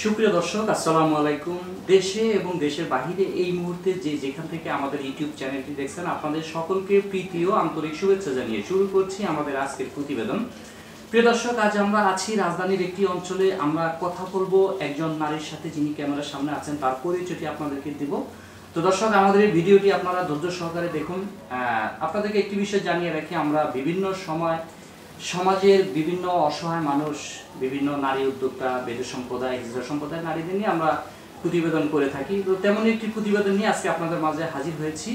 সুপ্রিয় দর্শক, আসসালামু আলাইকুম। দেশে এবং দেশের বাহিরে এই মুহূর্তে যেখান থেকে আমাদের ইউটিউব চ্যানেলটি দেখছেন, আপনাদের সকলকে প্রীতি ও আন্তরিক শুভেচ্ছা জানিয়ে শুরু করছি আমাদের আজকের প্রতিবেদন। প্রিয় দর্শক, আজ আমরা আছি রাজধানীর একটি অঞ্চলে। আমরা কথা বলবো একজন নারীর সাথে যিনি ক্যামেরার সামনে আছেন, তার পরিচয়টি আপনাদেরকে দিব। তো দর্শক, আমাদের এই ভিডিওটি আপনারা ধৈর্য সহকারে দেখুন। আপনাদেরকে একটি বিষয় জানিয়ে রাখি, আমরা বিভিন্ন সময় সমাজের বিভিন্ন অসহায় মানুষ, বিভিন্ন নারী উদ্যোক্তা, বেদে সম্প্রদায়, হিজড়া সম্প্রদায়ের নারীদের নিয়ে আমরা প্রতিবেদন করে থাকি। তো তেমনই একটি প্রতিবেদন নিয়ে আজকে আপনাদের মাঝে হাজির হয়েছি।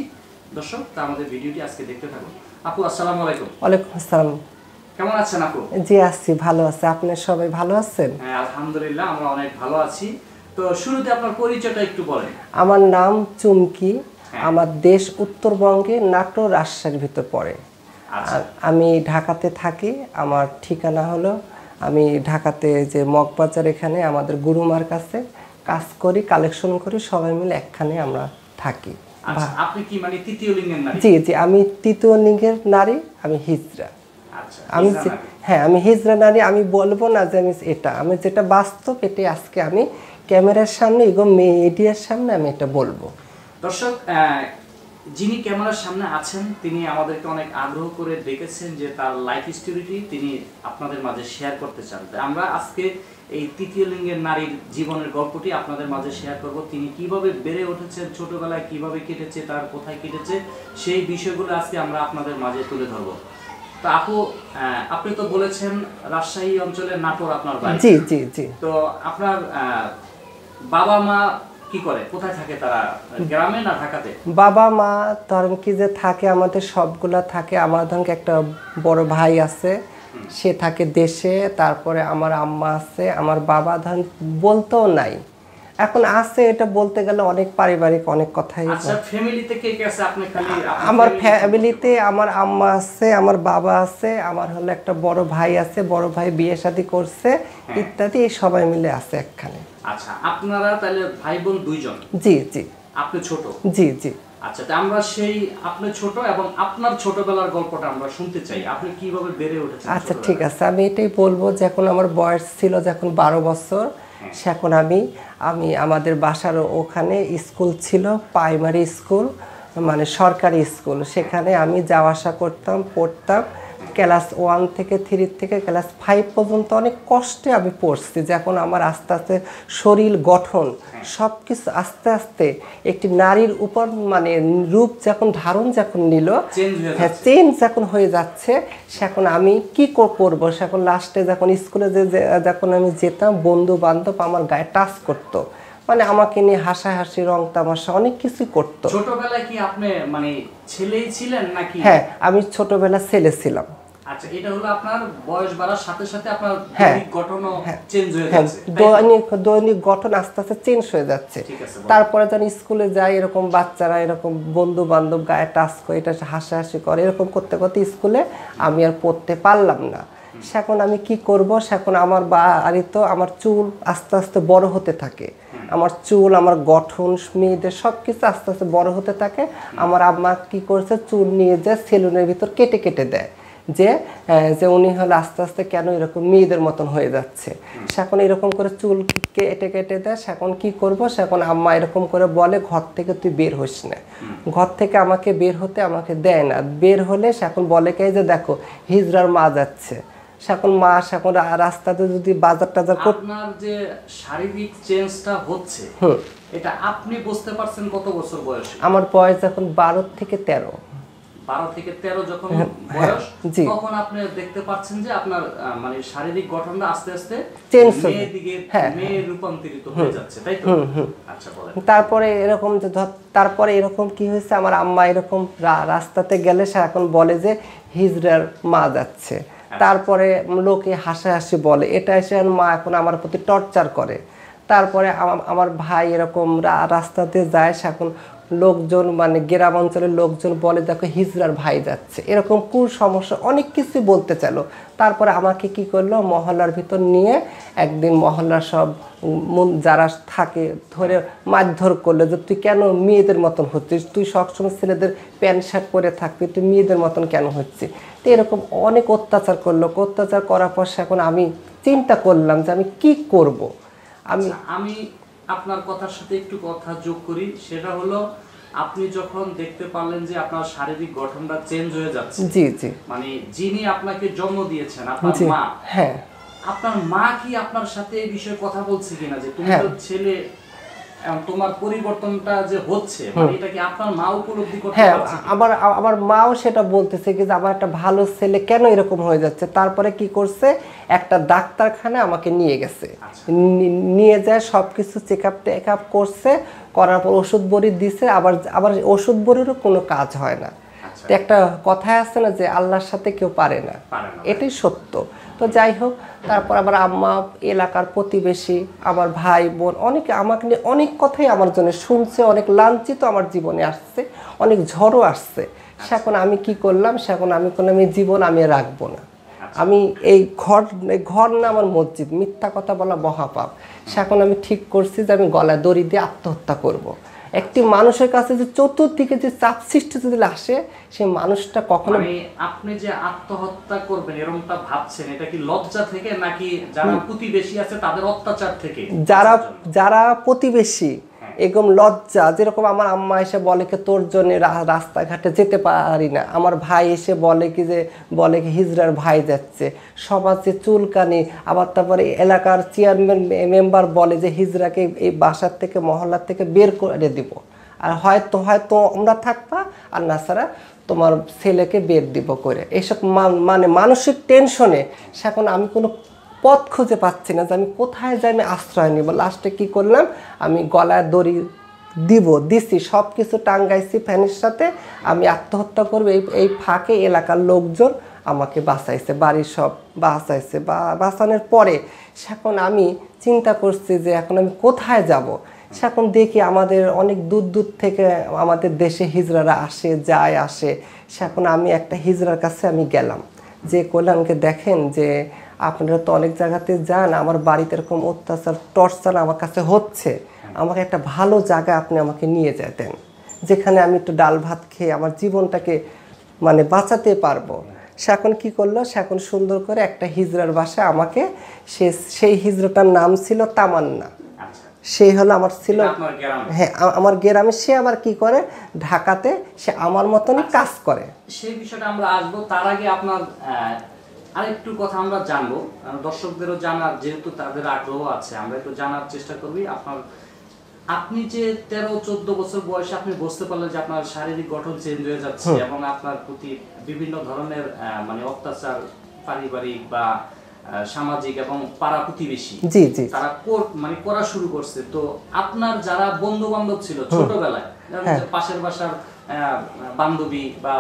দর্শক, তা আমাদের ভিডিওটি আজকে দেখতে থাকুন। আপু, আসসালামু আলাইকুম। ওয়ালাইকুম আসসালাম। কেমন আছেন আপু? জি আছি, ভালো আছে। আপনারা সবাই ভালো আছেন? হ্যাঁ, আলহামদুলিল্লাহ, আমরা অনেক ভালো আছি। তো শুরুতে আপনার পরিচয়টা একটু বলেন। আমার নাম চুমকি। আমার দেশ উত্তরবঙ্গে, নাটোর, রাজশাহীর ভিতর পড়ে। আমি ঢাকাতে থাকি। আমার ঠিকানা হলো, আমি ঢাকাতে যে মগবাজার, এখানে আমাদের গুরুমার কাছে কাজ করি, কালেকশন করি, সবাই মিলে একখানে আমরা থাকি। আপনি কি মানে তৃতীয় লিঙ্গের নারী? জি জি, আমি তৃতীয় লিঙ্গের নারী, আমি হিজড়া। আমি হ্যাঁ, আমি হিজড়া নারী। আমি বলবো না যে আমি যেটা বাস্তব, এটাই আজকে আমি ক্যামেরার সামনে এবং মিডিয়ার সামনে আমি এটা বলবো। দর্শক, যিনি ক্যামেরার সামনে আছেন তিনি আমাদেরকে অনেক আগ্রহ করে ডেকেছেন যে তার লাইফ স্টোরিটি তিনি আপনাদের মাঝে শেয়ার করতে চান। আমরা আজকে এই তৃতীয় লিঙ্গের নারীর জীবনের গল্পটি আপনাদের মাঝে শেয়ার করব। তিনি কিভাবে বেড়ে উঠেছেন, ছোটবেলায় কিভাবে কেটেছে, তার কোথায় কেটেছে, সেই বিষয়গুলো আজকে আমরা আপনাদের মাঝে তুলে ধরবো। তো আপু, আপনি তো বলেছেন রাজশাহী অঞ্চলের নাটোর আপনার বাড়ি। জি জি জি। তো আপনার বাবা মা কি করে, কোথায় থাকে তারা, গ্রামে না ঢাকাতে? বাবা মা ধরেন কি যে থাকে, আমাদের সবগুলা থাকে। আমার ধরেন একটা বড় ভাই আছে, সে থাকে দেশে। তারপরে আমার আম্মা আছে। আমার বাবা ধরেন বলতেও নাই, এখন আছে। এটা বলতে গেলে অনেক পারিবারিক অনেক কথাই। আচ্ছা, ফ্যামিলিতে কে কে আছে? আপনি খালি আমার ফ্যামিলিতে আমার আম্মা আছে, আমার বাবা আছে, আমার হলো একটা বড় ভাই আছে, বড় ভাই বিয়ে শাদী করছে, ইত্যাদি। এই সবাই মিলে আছে একখানে। আচ্ছা, আপনারা তাহলে ভাই বোন দুইজন? জি জি। আপনি ছোট? জি জি। আচ্ছা, তা আমরা সেই আপনি ছোট এবং আপনার ছোটবেলার গল্পটা আমরা শুনতে চাই। আপনি কিভাবে বেড়ে উঠেছেন? আচ্ছা ঠিক আছে, আমি এটাই বলবো। যখন আমার বয়স ছিল যখন 12 বছর, সেখন আমি আমাদের বাসার ওখানে স্কুল ছিল, প্রাইমারি স্কুল, মানে সরকারি স্কুল। সেখানে আমি যাওয়া আসা করতাম, পড়তাম। ক্লাস 1 থেকে 3 থেকে ক্লাস 5 পর্যন্ত অনেক কষ্টে আমি পড়ছি। যখন আমার আস্তে আস্তে শরীর গঠন সব কিছু আস্তে আস্তে একটি নারীর উপর মানে রূপ যখন ধারণ যখন নিল, হ্যাঁ, চেঞ্জ যখন হয়ে যাচ্ছে, সেখন আমি কি করবো। সেখন লাস্টে যখন স্কুলে যখন আমি যেতাম, বন্ধু বান্ধব আমার গায়ে টাচ করতো, মানে আমাকে নিয়ে হাসাহাসি, রং তামাশা অনেক কিছু করতো। ছোটবেলায় কি আপনি মানে ছেলেই ছিলেন নাকি? হ্যাঁ, আমি ছোটবেলা ছেলে ছিলাম। আচ্ছা, এটা হলো আপনার বয়স বাড়ার সাথে সাথে আপনার দৈনিক গঠনও চেঞ্জ হয়ে যাচ্ছে। দৈনিক গঠন আস্তে আস্তে চেঞ্জ হয়ে যাচ্ছে। তারপরে যখন স্কুলে যাই, এরকম বাচ্চারা এরকম বন্ধু বান্ধব গায়ে টাচ করে, এটা হাসাহাসি করে, এরকম করতে করতে স্কুলে আমি আর পড়তে পারলাম না। সেখন আমি কি করব, সেখন আমার বাড়িতে আমার চুল আস্তে আস্তে বড় হতে থাকে। আমার চুল, আমার গঠন, মেয়েদের সব কিছু আস্তে আস্তে বড় হতে থাকে। আমার আম্মা কি করেছে, চুল নিয়ে যায় সেলুনের ভিতর কেটে কেটে দেয়, যে উনি হলো আস্তে আস্তে কেন এরকম মেয়েদের মতন হয়ে যাচ্ছে। সেখন এরকম করে চুল কেটে কেটে দেয়। সেখন কি করব, সেখন আম্মা এরকম করে বলে, ঘর থেকে তুই বের হইস না। ঘর থেকে আমাকে বের হতে আমাকে দেয় না। বের হলে সেখন বলে কে যে দেখো হিজড়ার মা যাচ্ছে। সেখন মা সেখন রাস্তাতে যদি বাজার টাজার আপনার যে শারীরিক চেঞ্জটা হচ্ছে, এটা আপনি বুঝতে পারছেন কত বছর বয়সে? আমার বয়স যখন 12 থেকে 13। 12 থেকে 13 যখন বয়স, তখন আপনি দেখতে পাচ্ছেন যে আপনার মানে শারীরিক গঠনটা আস্তে আস্তে চেঞ্জ মেয়ে দিকে মেয়ে রূপান্তরিত হয়ে যাচ্ছে, তাই তো? আচ্ছা, বলেন। তারপরে এরকম কি হয়েছে, আমার আম্মা এরকম রাস্তাতে গেলে সে এখন বলে যে হিজড়ার মা যাচ্ছে। তারপরে লোকে হাসাহাসি বলে, এটা এসে মা এখন আমার প্রতি টর্চার করে। তারপরে আমার ভাই এরকম রাস্তাতে যায়, এখন লোকজন মানে গ্রাম অঞ্চলের লোকজন বলে দেখো হিজড়ার ভাই যাচ্ছে, এরকম সমস্যা অনেক কিছু বলতে চাইলো। তারপরে আমাকে কি করলো, মহল্লার ভিতর নিয়ে একদিন মহল্লার সব যারা থাকে ধরে মারধর করলো, যে তুই কেন মেয়েদের মতন হচ্ছিস, তুই সবসময় ছেলেদের প্যান্ট শার্ট পরে থাকবি, তুই মেয়েদের মতন কেন হচ্ছিস। তো এরকম অনেক অত্যাচার করলো। অত্যাচার করার পর এখন আমি চিন্তা করলাম যে আমি কি করব। আমি আপনার কথার সাথে একটু কথা যোগ করি, সেটা হলো আপনি যখন দেখতে পারলেন যে আপনার শারীরিক গঠনটা চেঞ্জ হয়ে যাচ্ছে, জি জি, মানে যিনি আপনাকে জন্ম দিয়েছেন আপনার মা, হ্যাঁ, আপনার মা কি আপনার সাথে এই বিষয়ে কথা বলছে কিনা যে তুমি তো ছেলে, তোমার পরিবর্তনটা যে হচ্ছে, মানে এটা কি আপনার মা উপলব্ধি করতে হ্যাঁ, পারছে? আমার মাও সেটা বলতেছে কি যে আমার একটা ভালো ছেলে কেন এরকম হয়ে যাচ্ছে। তারপরে কি করছে, একটা ডাক্তারখানায় আমাকে নিয়ে গেছে, নিয়ে যায় সবকিছু চেক আপ করছে, করার পর ওষুধ বড়ি দিছে, আবার ওষুধ বড়িরও কোনো কাজ হয় না। তো একটা কথাই আছে না যে আল্লাহর সাথে কেউ পারে না, এটাই সত্য। তো যাই হোক, তারপর আবার আম্মা, এলাকার প্রতিবেশী, আমার ভাই বোন, অনেকে আমাকে নিয়ে অনেক কথাই আমার জন্য শুনছে, অনেক লাঞ্ছিত আমার জীবনে আসছে, অনেক ঝড়ও আসছে। সেখন আমি কি করলাম, সেখন আমি করলাম এই জীবন আমি রাখবো না। আমি এই ঘর না আমার মসজিদ, মিথ্যা কথা বলা মহাপাপ। সেখন আমি ঠিক করছি যে আমি গলায় দড়ি দিয়ে আত্মহত্যা করব। একটি মানুষের কাছে যে চতুর্দিকে যে চাপ সৃষ্টি যদি আসে, সেই মানুষটা কখনো, মানে আপনি যে আত্মহত্যা করবেন এরকমটা ভাবছেন, এটা কি লজ্জা থেকে নাকি যারা প্রতিবেশী আছে তাদের অত্যাচার থেকে? যারা প্রতিবেশী এরকম লজ্জা, যেরকম আমার আম্মা এসে বলে কি তোর জন্য রাস্তাঘাটে যেতে পারি না, আমার ভাই এসে বলে কি হিজড়ার ভাই যাচ্ছে, সমাজে চুলকানি, আবার তারপরে এলাকার চেয়ারম্যান মেম্বার বলে যে হিজড়াকে এই বাসার থেকে মহল্লার থেকে বের করে দিব, আর হয়তো আমরা থাকবা, আর না ছাড়া তোমার ছেলেকে বের দিব করে। এইসব মানে মানসিক টেনশনে সেখন আমি কোনো পথ খুঁজে পাচ্ছি না যে আমি কোথায় যাই, আমি আশ্রয় নিব। লাস্টে কি করলাম, আমি গলায় দড়ি দিছি, সব কিছু টাঙ্গাইছি ফ্যানের সাথে, আমি আত্মহত্যা করবো। এই ফাঁকে এলাকার লোকজন আমাকে বাঁচাইছে, বাড়ির সব বাঁচাইছে। বাঁচানোর পরে সেখন আমি চিন্তা করছি যে এখন আমি কোথায় যাব। সেখন দেখি আমাদের অনেক দূর থেকে আমাদের দেশে হিজড়ারা আসে। সেখন আমি একটা হিজড়ার কাছে আমি গেলাম, যে কল্যাণকে দেখেন যে আপনারা তো অনেক জায়গাতে যান, আমার বাড়িতে এরকম অত্যাচার টর্চার আমার কাছে হচ্ছে, আমাকে একটা ভালো জায়গায় আপনি আমাকে নিয়ে যেতেন, যেখানে আমি একটু ডাল ভাত খেয়ে আমার জীবনটাকে মানে বাঁচাতে পারবো। সে এখন কী করলো, সে এখন সুন্দর করে একটা হিজড়ার বাসায় আমাকে, সেই হিজড়াটার নাম ছিল তামান্না, সেই হলো আমার ছিল, হ্যাঁ আমার গ্রামে। সে আবার কি করে, ঢাকাতে সে আমার মতনই কাজ করে। সেই বিষয়টা আমরা আসবো, তার আগে আপনার আরেকটু কথা আমরা জানবো, দর্শকদেরও জানার, যেহেতু তাদের আগ্রহ আছে, আমরা একটু জানার চেষ্টা করবি। আপনি যে 13-14 বছর বয়সে আপনি বুঝতে পারলেন যে আপনার শারীরিক গঠন চেঞ্জ হয়ে যাচ্ছে এবং আপনার প্রতি বিভিন্ন ধরনের মানে অত্যাচার পারিবারিক বা সামাজিক এবং পাড়া প্রতিবেশী তারা মানে করা শুরু করছে, তো আপনার যারা বন্ধু বান্ধব ছিল ছোটবেলায়, পাশের বাসার বান্ধবী বা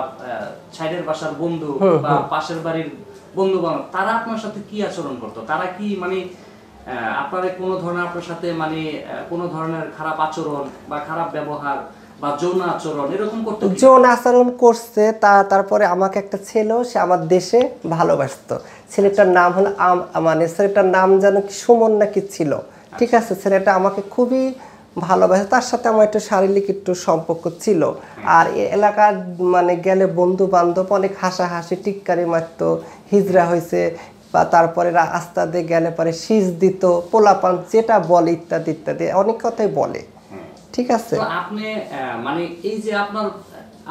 সাইডের বাসার বন্ধু বা পাশের বাড়ির বন্ধু বান্ধব, তারা আপনার সাথে কি আচরণ করতো? তারা কি মানে আপনার কোনো ধরনের, আপনার সাথে মানে কোনো ধরনের খারাপ আচরণ বা খারাপ ব্যবহার বা যৌন আচরণ এরকম করতে? যৌন আচরণ করছে। তারপরে আমাকে একটা ছেলে, সে আমার দেশে ভালোবাসতো। ছেলেটার নাম হলো মানে ছেলেটার নাম যেন কি সুমন নাকি ছিল, ঠিক আছে। ছেলেটা আমাকে খুবই ভালোবাসে, তার সাথে আমার একটু শারীরিক একটু সম্পর্ক ছিল। আর এলাকার মানে গেলে বন্ধু বান্ধব অনেক হাসাহাসি টিক্কারি মারতো, হিজড়া হয়েছে বা তারপরে রাস্তা দিয়ে গেলে পরে শীষ দিত, পোলাপান যেটা বলে ইত্যাদি ইত্যাদি অনেক কথাই বলে, ঠিক আছে। আপনি মানে এই যে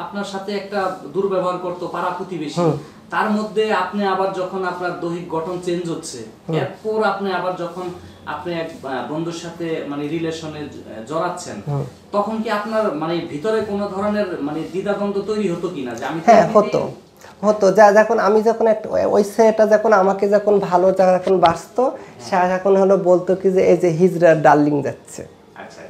আপনার সাথে একটা দুর্ব্যবহার করতো পাড়া প্রতিবেশী, তার মধ্যে আপনি আবার যখন আপনার দৈহিক গঠন চেঞ্জ হচ্ছে, এরপর আপনি আবার যখন আপনি এক বন্ধুর সাথে মানে রিলেশনে জড়াচ্ছেন, তখন কি আপনার মানে ভিতরে কোনো ধরনের মানে দ্বিধাদ্বন্দ্ব তৈরি হতো কিনা যে আমি? হ্যাঁ হতো যখন আমি যখন একটা ওই ছেলেটা যখন আমাকে যখন ভালো যখন বাসতো, সে এখন হলো বলতো কি যে এই যে হিজড়ার ডার্লিং যাচ্ছে,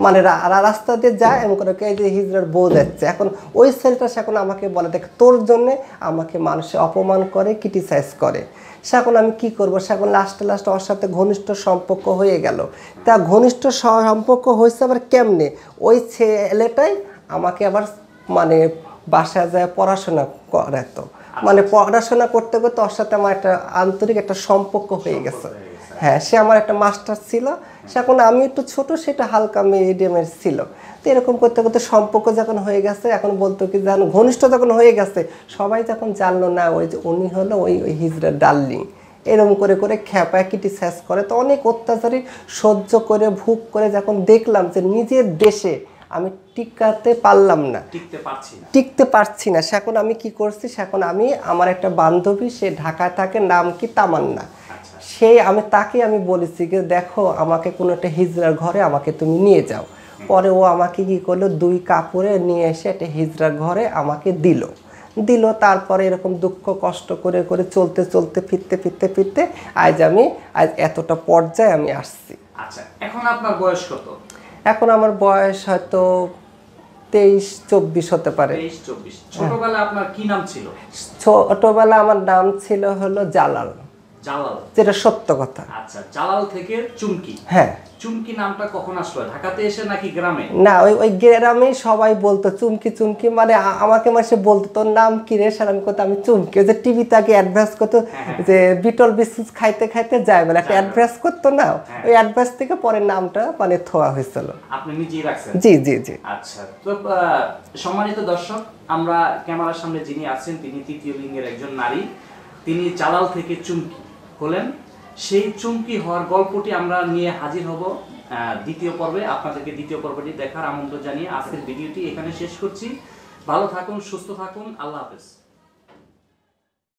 মানে রাস্তা দিয়ে যায় এমন করে এই যে হিজড়ার বউ যাচ্ছে। এখন ওই ছেলেটা এখন আমাকে বলে দেখ তোর জন্যে আমাকে মানুষে অপমান করে, ক্রিটিসাইজ করে। সে এখন আমি কি করবো, সে এখন লাস্টে ওর সাথে ঘনিষ্ঠ সম্পর্ক হয়ে গেল। তা ঘনিষ্ঠ সম্পর্ক হয়েছে আবার কেমনে, ওই ছেলেটাই আমাকে আবার মানে বাসায় যায় পড়াশোনা করাতো, মানে পড়াশোনা করতে করতে ওর সাথে আমার একটা আন্তরিক একটা সম্পর্ক হয়ে গেছে। হ্যাঁ, সে আমার একটা মাস্টার ছিল, সে এখন আমি একটু ছোট, সেটা হালকা মিডিয়ামের ছিল। তো এরকম করতে করতে সম্পর্ক যখন হয়ে গেছে, এখন বলতো কি জানো, ঘনিষ্ঠ যখন হয়ে গেছে, সবাই যখন জানলো না ওই যে উনি হলো ওই হিজড়ার ডার্লিং, এরকম করে করে খেপায় ক্রিটিসাইজ করে। তো অনেক অত্যাচারী সহ্য করে ভোগ করে যখন দেখলাম যে নিজের দেশে আমি টিকাতে পারলাম না, টিকতে পারছি না, সেখন আমি কি করছি, সেখন আমি আমার একটা বান্ধবী, সে ঢাকায় থাকে, নাম কি তামান্না, সেই তাকে আমি বলেছি যে দেখো আমাকে কোনো একটা হিজড়ার ঘরে আমাকে তুমি নিয়ে যাও। পরে ও আমাকে কি করলো, 2 কাপড়ে নিয়ে এসে একটা হিজড়ার ঘরে আমাকে দিল। তারপরে এরকম দুঃখ কষ্ট করে করে চলতে চলতে ফিরতে আজ এতটা পর্যায়ে আমি আসছি। আচ্ছা, এখন আপনার বয়স কত? এখন আমার বয়স হয়তো 23-24 হতে পারে। 23-24। ছোটবেলায় আপনার কি নাম ছিল? ছোটবেলা আমার নাম ছিল হলো জালাল। জালাল, যেটা সত্য কথা। আচ্ছা, জালাল থেকে চুমকি। হ্যাঁ। চুমকি নামটা কখন আসলো, ঢাকাতে এসে নাকি গ্রামে? না, ওই গ্রামেই সবাই বলতো চুমকি চুমকি, মানে আমাকে মাসে বলতো তোর নাম কি রে, স্যার আমি করতো আমি চুমকি। ওই যে টিভিতে আগে অ্যাডভার্স করতো যে বিটল বিস্কুট খাইতে খাইতে যায়, মানে একটা অ্যাডভার্স করতো না, ওই অ্যাডভার্স থেকে পরে নামটা মানে থোয়া হয়েছিল। আপনি নিজেই রাখছেন? জি জি জি। আচ্ছা, তো সম্মানিত দর্শক, আমরা ক্যামেরার সামনে যিনি আছেন তিনি তৃতীয় লিঙ্গের একজন নারী। তিনি জালাল থেকে চুমকি হলেন। সেই চুমকি হওয়ার গল্পটি আমরা নিয়ে হাজির হব দ্বিতীয় পর্বে। আপনাদেরকে দ্বিতীয় পর্বটি দেখার আমন্ত্রণ জানিয়ে আজকের ভিডিওটি এখানে শেষ করছি। ভালো থাকুন, সুস্থ থাকুন, আল্লাহ হাফেজ।